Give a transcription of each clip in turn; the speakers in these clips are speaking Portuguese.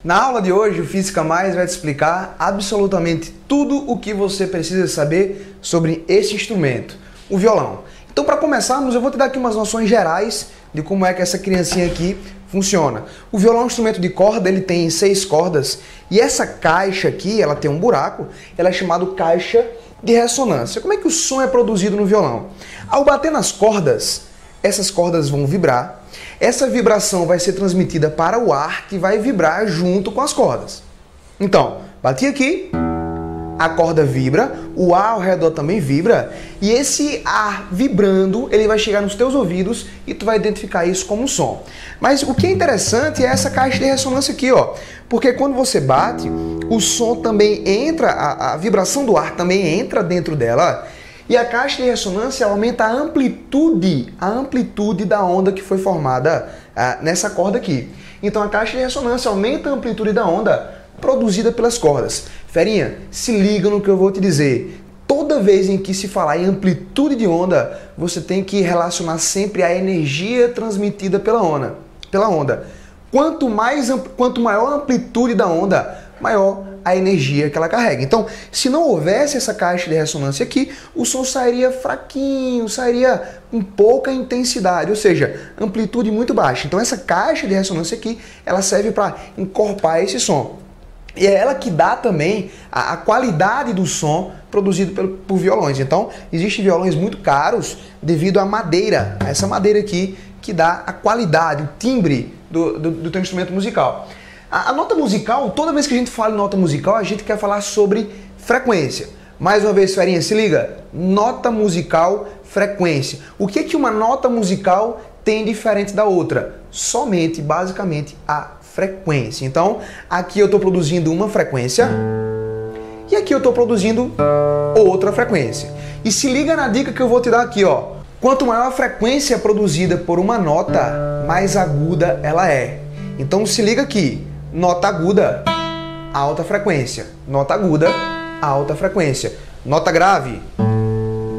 Na aula de hoje, o Física Mais vai te explicar absolutamente tudo o que você precisa saber sobre esse instrumento, o violão. Então, para começarmos, eu vou te dar aqui umas noções gerais de como é que essa criancinha aqui funciona. O violão é um instrumento de corda, ele tem 6 cordas, e essa caixa aqui, ela tem um buraco, ela é chamada caixa de ressonância. Como é que o som é produzido no violão? Ao bater nas cordas, essas cordas vão vibrar. Essa vibração vai ser transmitida para o ar, que vai vibrar junto com as cordas. Então, bati aqui, a corda vibra, o ar ao redor também vibra, e esse ar vibrando, ele vai chegar nos teus ouvidos e tu vai identificar isso como som. Mas o que é interessante é essa caixa de ressonância aqui, ó, porque quando você bate, o som também entra, a vibração do ar também entra dentro dela, e a caixa de ressonância aumenta a amplitude da onda que foi formada nessa corda aqui. Então a caixa de ressonância aumenta a amplitude da onda produzida pelas cordas. Ferinha, se liga no que eu vou te dizer. Toda vez em que se falar em amplitude de onda, você tem que relacionar sempre a energia transmitida pela onda. Quanto maior a amplitude da onda, maior a energia que ela carrega. Então, se não houvesse essa caixa de ressonância aqui, o som sairia fraquinho, sairia com pouca intensidade, ou seja, amplitude muito baixa. Então, essa caixa de ressonância aqui, ela serve para encorpar esse som. E é ela que dá também a qualidade do som produzido por violões. Então, existem violões muito caros devido à madeira, essa madeira aqui que dá a qualidade, o timbre do teu instrumento musical. A nota musical, toda vez que a gente fala em nota musical, a gente quer falar sobre frequência. Mais uma vez, Ferinha, se liga. Nota musical, frequência. O que é que uma nota musical tem diferente da outra? Somente, basicamente, a frequência. Então, aqui eu estou produzindo uma frequência e aqui eu estou produzindo outra frequência. E se liga na dica que eu vou te dar aqui, ó. Quanto maior a frequência produzida por uma nota, mais aguda ela é. Então, se liga aqui. Nota aguda, alta frequência. Nota aguda, alta frequência. Nota grave,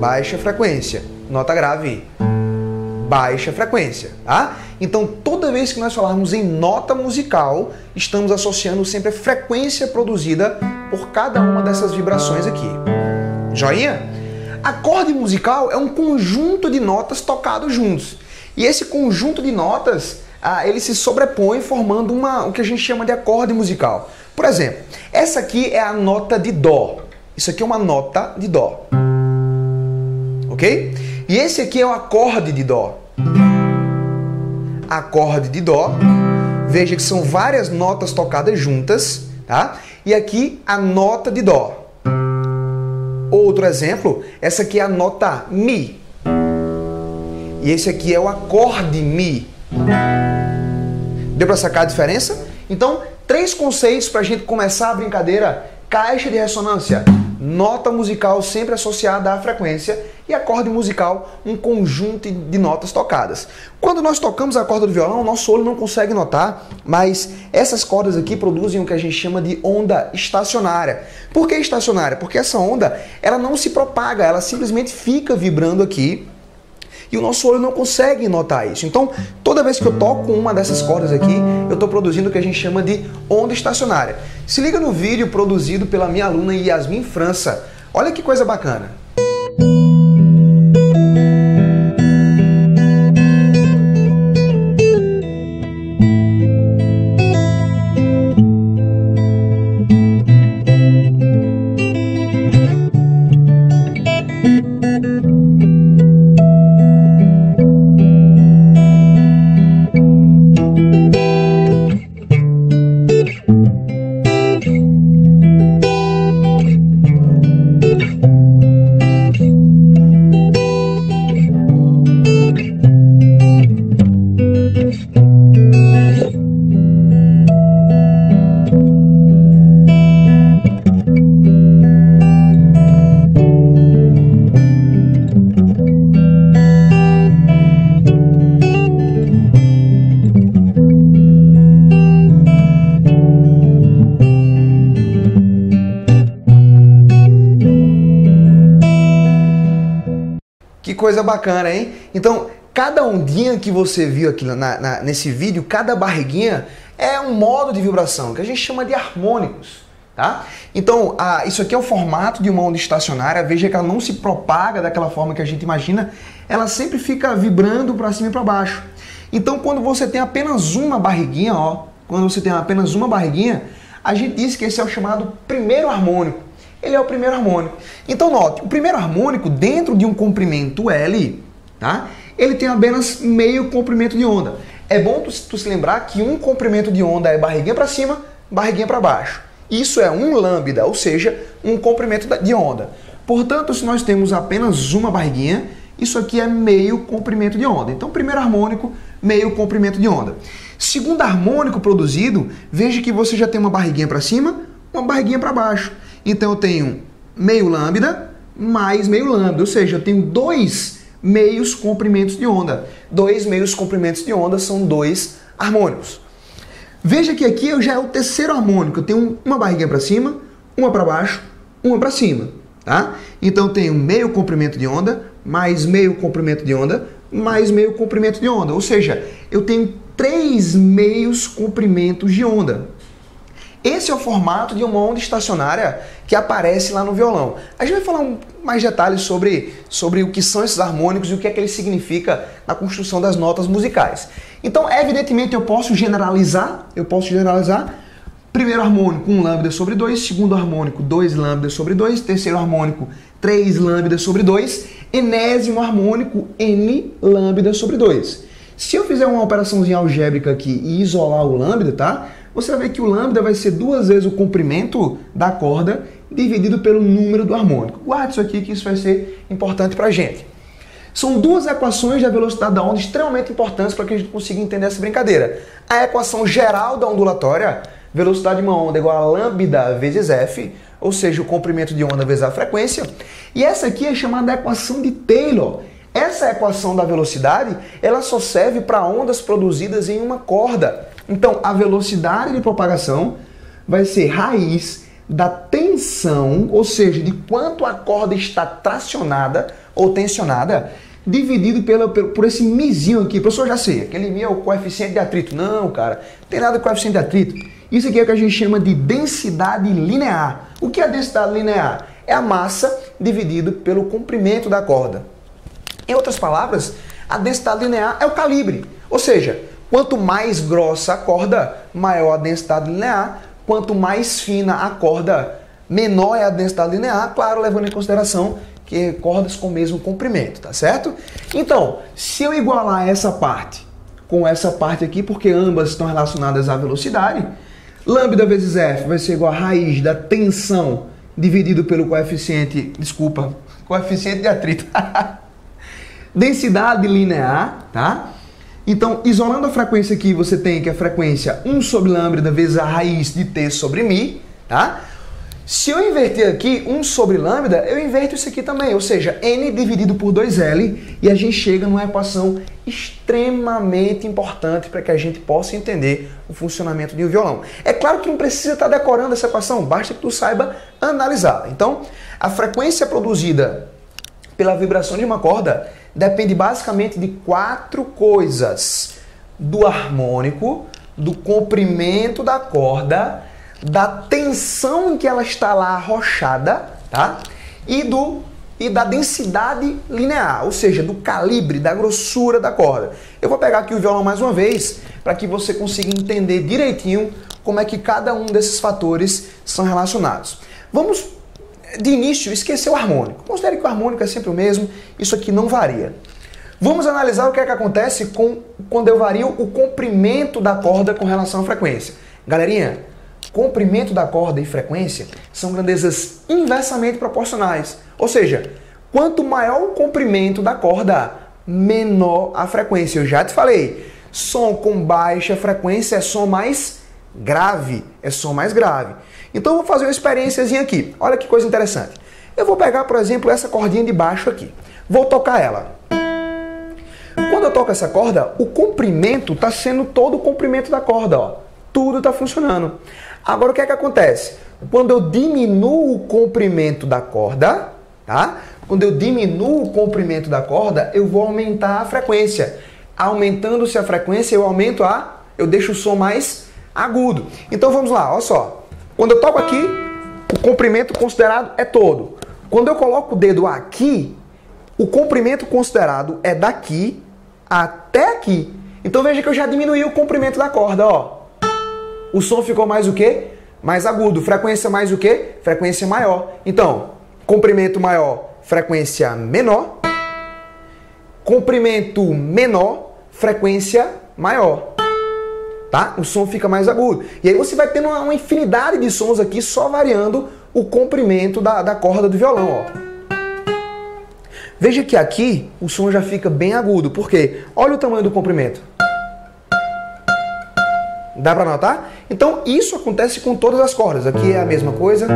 baixa frequência. Nota grave, baixa frequência. Tá? Então, toda vez que nós falarmos em nota musical, estamos associando sempre a frequência produzida por cada uma dessas vibrações aqui. Joinha? Acorde musical é um conjunto de notas tocados juntos. E esse conjunto de notas ele se sobrepõe formando o que a gente chama de acorde musical. Por exemplo, essa aqui é a nota de Dó. Isso aqui é uma nota de Dó. Ok? E esse aqui é o acorde de Dó. Acorde de Dó. Veja que são várias notas tocadas juntas, tá? E aqui a nota de Dó. Outro exemplo, essa aqui é a nota Mi. E esse aqui é o acorde Mi. Deu para sacar a diferença? Então, 3 conceitos para a gente começar a brincadeira. Caixa de ressonância, nota musical sempre associada à frequência e acorde musical, um conjunto de notas tocadas. Quando nós tocamos a corda do violão, nosso olho não consegue notar, mas essas cordas aqui produzem o que a gente chama de onda estacionária. Por que estacionária? Porque essa onda ela não se propaga, ela simplesmente fica vibrando aqui. E o nosso olho não consegue notar isso. Então, toda vez que eu toco uma dessas cordas aqui, eu estou produzindo o que a gente chama de onda estacionária. Se liga no vídeo produzido pela minha aluna Yasmin França. Olha que coisa bacana. Que coisa bacana, hein? Então, cada ondinha que você viu aqui nesse vídeo, cada barriguinha é um modo de vibração que a gente chama de harmônicos. Tá? Então, isso aqui é o formato de uma onda estacionária. Veja que ela não se propaga daquela forma que a gente imagina, ela sempre fica vibrando para cima e para baixo. Então, quando você tem apenas uma barriguinha, a gente diz que esse é o chamado primeiro harmônico. Ele é o primeiro harmônico. Então, note, o primeiro harmônico dentro de um comprimento L, tá? Ele tem apenas meio comprimento de onda. É bom tu se lembrar que um comprimento de onda é barriguinha para cima, barriguinha para baixo. Isso é um lambda, ou seja, um comprimento de onda. Portanto, se nós temos apenas uma barriguinha, isso aqui é meio comprimento de onda. Então, primeiro harmônico, meio comprimento de onda. Segundo harmônico produzido, veja que você já tem uma barriguinha para cima, uma barriguinha para baixo. Então, eu tenho meio lambda mais meio lambda, ou seja, eu tenho dois meios comprimentos de onda. Dois meios comprimentos de onda são dois harmônicos. Veja que aqui eu já é o terceiro harmônico. Eu tenho uma barriguinha para cima, uma para baixo, uma para cima. Tá? Então eu tenho meio comprimento de onda, mais meio comprimento de onda, mais meio comprimento de onda. Ou seja, eu tenho 3 meios comprimentos de onda. Esse é o formato de uma onda estacionária que aparece lá no violão. A gente vai falar mais detalhes sobre o que são esses harmônicos e o que é que ele significa na construção das notas musicais. Então, evidentemente, eu posso generalizar. Primeiro harmônico, 1 lambda sobre 2. Segundo harmônico, 2 lambda sobre 2. Terceiro harmônico, 3 lambda sobre 2. Enésimo harmônico, N lambda sobre 2. Se eu fizer uma operaçãozinha algébrica aqui e isolar o lambda, tá? Você vai ver que o lambda vai ser 2 vezes o comprimento da corda dividido pelo número do harmônico. Guarde isso aqui que isso vai ser importante para a gente. São duas equações da velocidade da onda extremamente importantes para que a gente consiga entender essa brincadeira. A equação geral da ondulatória, velocidade de uma onda igual a lambda vezes f, ou seja, o comprimento de onda vezes a frequência. E essa aqui é chamada equação de Taylor. Essa equação da velocidade, ela só serve para ondas produzidas em uma corda. Então, a velocidade de propagação vai ser raiz da tensão, ou seja, de quanto a corda está tracionada ou tensionada, dividido por esse mizinho aqui. Professor, já sei, aquele mi é o coeficiente de atrito. Não, cara, não tem nada de coeficiente de atrito. Isso aqui é o que a gente chama de densidade linear. O que é a densidade linear? É a massa dividido pelo comprimento da corda. Em outras palavras, a densidade linear é o calibre. Ou seja, quanto mais grossa a corda, maior a densidade linear. Quanto mais fina a corda, menor é a densidade linear. Claro, levando em consideração que cordas com o mesmo comprimento, tá certo? Então, se eu igualar essa parte com essa parte aqui, porque ambas estão relacionadas à velocidade, lambda vezes F vai ser igual a raiz da tensão dividido pelo coeficiente de atrito. Densidade linear, tá? Então, isolando a frequência aqui, você tem que a frequência 1 sobre lambda vezes a raiz de t sobre mi, tá? Se eu inverter aqui 1 sobre lambda, eu inverto isso aqui também, ou seja, n dividido por 2L, e a gente chega numa equação extremamente importante para que a gente possa entender o funcionamento de um violão. É claro que não precisa estar decorando essa equação, basta que tu saiba analisá-la. Então, a frequência produzida pela vibração de uma corda depende basicamente de 4 coisas: do harmônico, do comprimento da corda, da tensão em que ela está lá arrochada, tá? E da densidade linear, ou seja, do calibre, da grossura da corda. Eu vou pegar aqui o violão mais uma vez para que você consiga entender direitinho como é que cada um desses fatores são relacionados. Vamos, de início, esquecer o harmônico. Considere que o harmônico é sempre o mesmo, isso aqui não varia. Vamos analisar o que é que acontece quando eu vario o comprimento da corda com relação à frequência. Galerinha, comprimento da corda e frequência são grandezas inversamente proporcionais. Ou seja, quanto maior o comprimento da corda, menor a frequência. Eu já te falei, som com baixa frequência é som mais grave. Então eu vou fazer uma experiênciazinha aqui. Olha que coisa interessante. Eu vou pegar, por exemplo, essa cordinha de baixo aqui. Vou tocar ela. Quando eu toco essa corda, o comprimento está sendo todo o comprimento da corda, ó. Tudo está funcionando. Agora o que é que acontece? Quando eu diminuo o comprimento da corda, tá? Quando eu diminuo o comprimento da corda, eu vou aumentar a frequência. Aumentando-se a frequência, eu deixo o som mais agudo. Então vamos lá, olha só. Quando eu toco aqui, o comprimento considerado é todo. Quando eu coloco o dedo aqui, o comprimento considerado é daqui até aqui. Então veja que eu já diminui o comprimento da corda, ó. O som ficou mais o quê? Mais agudo. Frequência mais o quê? Frequência maior. Então, comprimento maior, frequência menor. Comprimento menor, frequência maior. Tá? O som fica mais agudo. E aí você vai tendo uma infinidade de sons aqui só variando o comprimento da corda do violão, ó. Veja que aqui o som já fica bem agudo. Por quê? Olha o tamanho do comprimento. Dá para notar? Então isso acontece com todas as cordas. Aqui é a mesma coisa.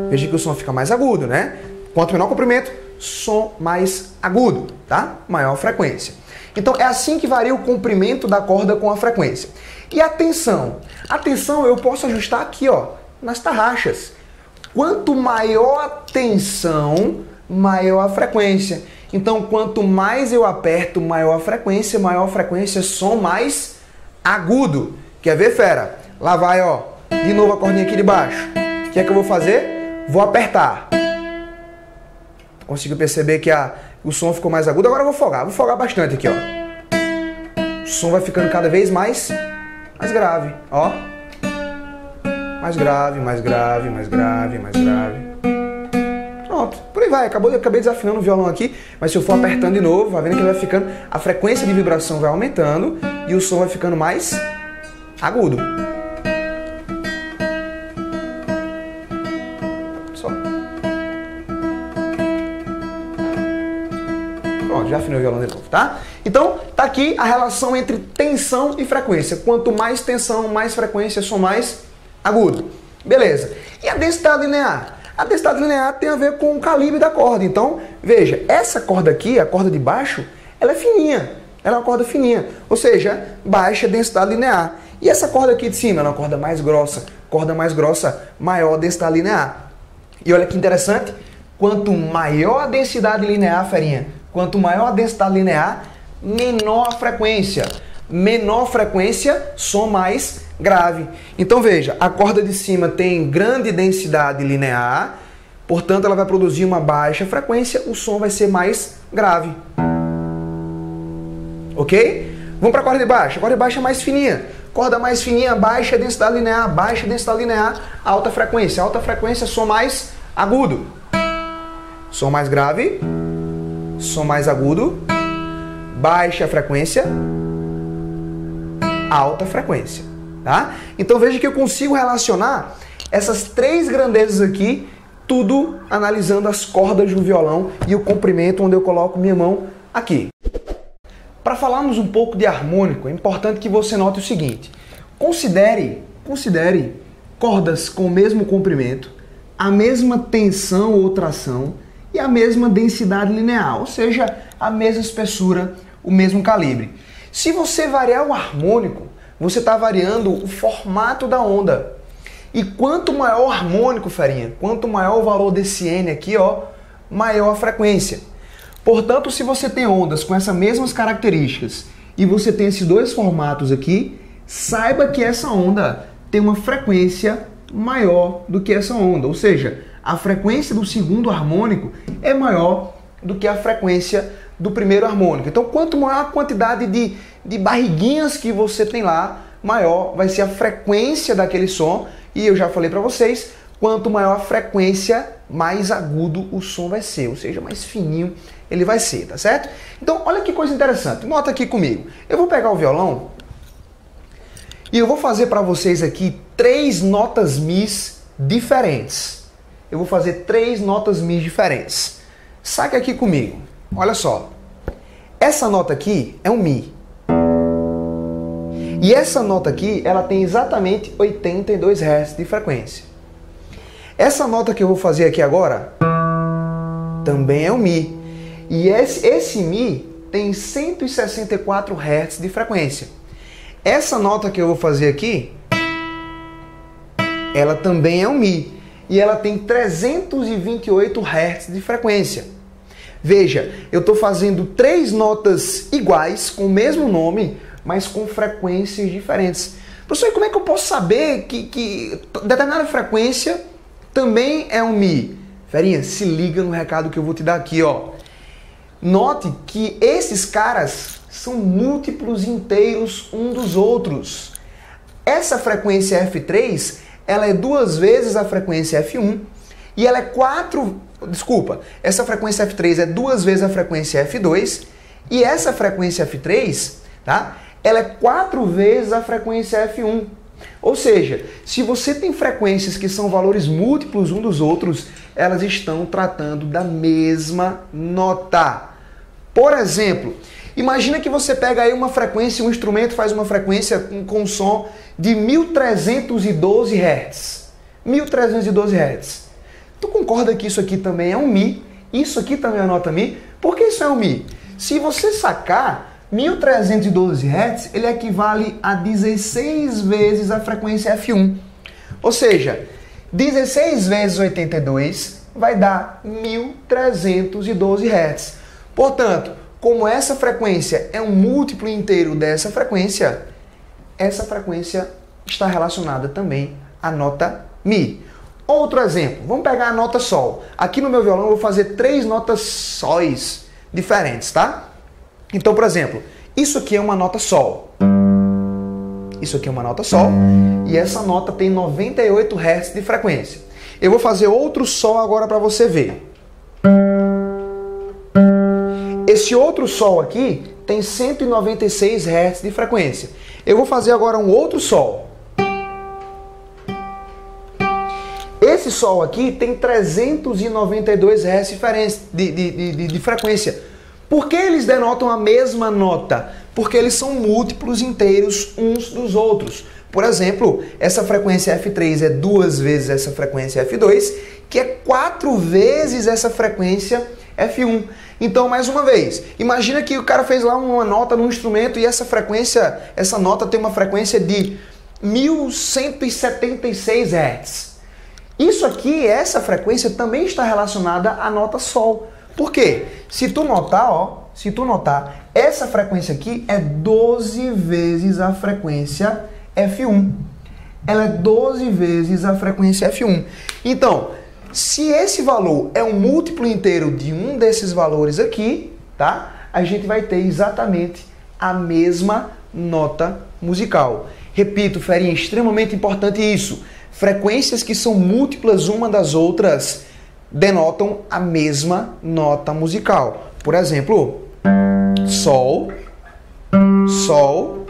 Veja que o som fica mais agudo, né? Quanto menor o comprimento, som mais agudo, tá? Maior frequência. Então é assim que varia o comprimento da corda com a frequência. E a tensão? A tensão eu posso ajustar aqui, ó, nas tarraxas. Quanto maior a tensão, maior a frequência. Então quanto mais eu aperto, maior a frequência, som mais agudo. Quer ver, fera? Lá vai, ó. De novo a cordinha aqui de baixo. O que é que eu vou fazer? Vou apertar. Conseguiu perceber que o som ficou mais agudo? Agora eu vou folgar. Vou folgar bastante aqui, ó. O som vai ficando cada vez mais grave, ó. Mais grave, mais grave, mais grave, mais grave. Pronto. Por aí vai. Acabei desafinando o violão aqui, mas se eu for apertando de novo, vai vendo que ele vai ficando... A frequência de vibração vai aumentando e o som vai ficando mais agudo. Só. Pronto, já afinei o violão de novo, tá? Então, tá aqui a relação entre tensão e frequência. Quanto mais tensão, mais frequência, som mais agudo. Beleza. E a densidade linear? A densidade linear tem a ver com o calibre da corda. Então, veja, essa corda aqui, a corda de baixo, ela é fininha. Ela é uma corda fininha, ou seja, baixa densidade linear. E essa corda aqui de cima, ela é uma corda mais grossa. Corda mais grossa, maior densidade linear. E olha que interessante, quanto maior a densidade linear, ferinha, quanto maior a densidade linear, menor a frequência. Menor frequência, som mais grave. Então veja, a corda de cima tem grande densidade linear, portanto ela vai produzir uma baixa frequência, o som vai ser mais grave. Ok? Vamos para a corda de baixo. A corda de baixo é mais fininha. Corda mais fininha, baixa densidade linear, alta frequência, som mais agudo. Som mais grave, som mais agudo, baixa frequência, alta frequência. Tá? Então veja que eu consigo relacionar essas três grandezas aqui, tudo analisando as cordas do violão e o comprimento onde eu coloco minha mão aqui. Para falarmos um pouco de harmônico, é importante que você note o seguinte. Considere cordas com o mesmo comprimento, a mesma tensão ou tração e a mesma densidade linear, ou seja, a mesma espessura, o mesmo calibre. Se você variar o harmônico, você está variando o formato da onda. E quanto maior o harmônico, ferinha, quanto maior o valor desse N aqui, ó, maior a frequência. Portanto, se você tem ondas com essas mesmas características e você tem esses dois formatos aqui, saiba que essa onda tem uma frequência maior do que essa onda. Ou seja, a frequência do segundo harmônico é maior do que a frequência do primeiro harmônico. Então, quanto maior a quantidade de barriguinhas que você tem lá, maior vai ser a frequência daquele som. E eu já falei para vocês, quanto maior a frequência, mais agudo o som vai ser, ou seja, mais fininho ele vai ser, tá certo? Então, olha que coisa interessante. Nota aqui comigo. Eu vou pegar o violão e eu vou fazer para vocês aqui 3 notas mis diferentes. Eu vou fazer 3 notas mis diferentes. Saque aqui comigo. Olha só. Essa nota aqui é um Mi. E essa nota aqui, ela tem exatamente 82 Hz de frequência. Essa nota que eu vou fazer aqui agora também é um Mi. E esse Mi tem 164 Hz de frequência. Essa nota que eu vou fazer aqui, ela também é um Mi. E ela tem 328 Hz de frequência. Veja, eu estou fazendo 3 notas iguais, com o mesmo nome, mas com frequências diferentes. Professor, e como é que eu posso saber que determinada frequência também é um Mi? Ferinha, se liga no recado que eu vou te dar aqui, ó. Note que esses caras são múltiplos inteiros um dos outros. Essa frequência F3, ela é 2 vezes a frequência F1 e ela é essa frequência F3 é 2 vezes a frequência F2 e essa frequência F3, tá? Ela é 4 vezes a frequência F1. Ou seja, se você tem frequências que são valores múltiplos um dos outros, elas estão tratando da mesma nota. Por exemplo, imagina que você pega aí uma frequência, um instrumento faz uma frequência com som de 1312 Hz. 1312 Hz. Tu concorda que isso aqui também é um Mi? Isso aqui também é a nota Mi? Por que isso é um Mi? Se você sacar 1312 Hz, ele equivale a 16 vezes a frequência F1. Ou seja, 16 vezes 82 vai dar 1312 Hz. Portanto, como essa frequência é um múltiplo inteiro dessa frequência, essa frequência está relacionada também à nota Mi. Outro exemplo, vamos pegar a nota Sol. Aqui no meu violão eu vou fazer 3 notas sóis diferentes, tá? Então, por exemplo, isso aqui é uma nota Sol. Isso aqui é uma nota Sol e essa nota tem 98 Hz de frequência. Eu vou fazer outro Sol agora para você ver. Esse outro Sol aqui tem 196 Hz de frequência. Eu vou fazer agora um outro Sol. Esse Sol aqui tem 392 Hz de frequência. Por que eles denotam a mesma nota? Porque eles são múltiplos inteiros uns dos outros. Por exemplo, essa frequência F3 é 2 vezes essa frequência F2, que é 4 vezes essa frequência F1. Então, mais uma vez, imagina que o cara fez lá uma nota no instrumento e essa nota tem uma frequência de 1176 Hz. Isso aqui, essa frequência também está relacionada à nota Sol. Por quê? Se tu notar, essa frequência aqui é 12 vezes a frequência F1. Ela é 12 vezes a frequência F1. Então, se esse valor é um múltiplo inteiro de um desses valores aqui, tá? A gente vai ter exatamente a mesma nota musical. Repito, Ferinha, extremamente importante isso. Frequências que são múltiplas uma das outras denotam a mesma nota musical. Por exemplo, Sol, Sol,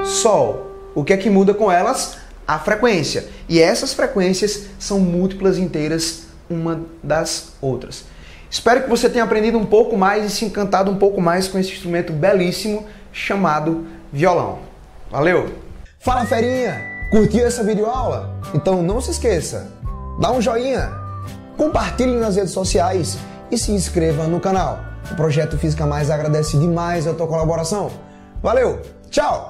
Sol. O que é que muda com elas? A frequência. E essas frequências são múltiplas inteiras uma das outras. Espero que você tenha aprendido um pouco mais e se encantado um pouco mais com esse instrumento belíssimo chamado violão. Valeu! Fala, Ferinha! Curtiu essa videoaula? Então não se esqueça, dá um joinha, compartilhe nas redes sociais e se inscreva no canal. O Projeto Física Mais agradece demais a tua colaboração. Valeu, tchau!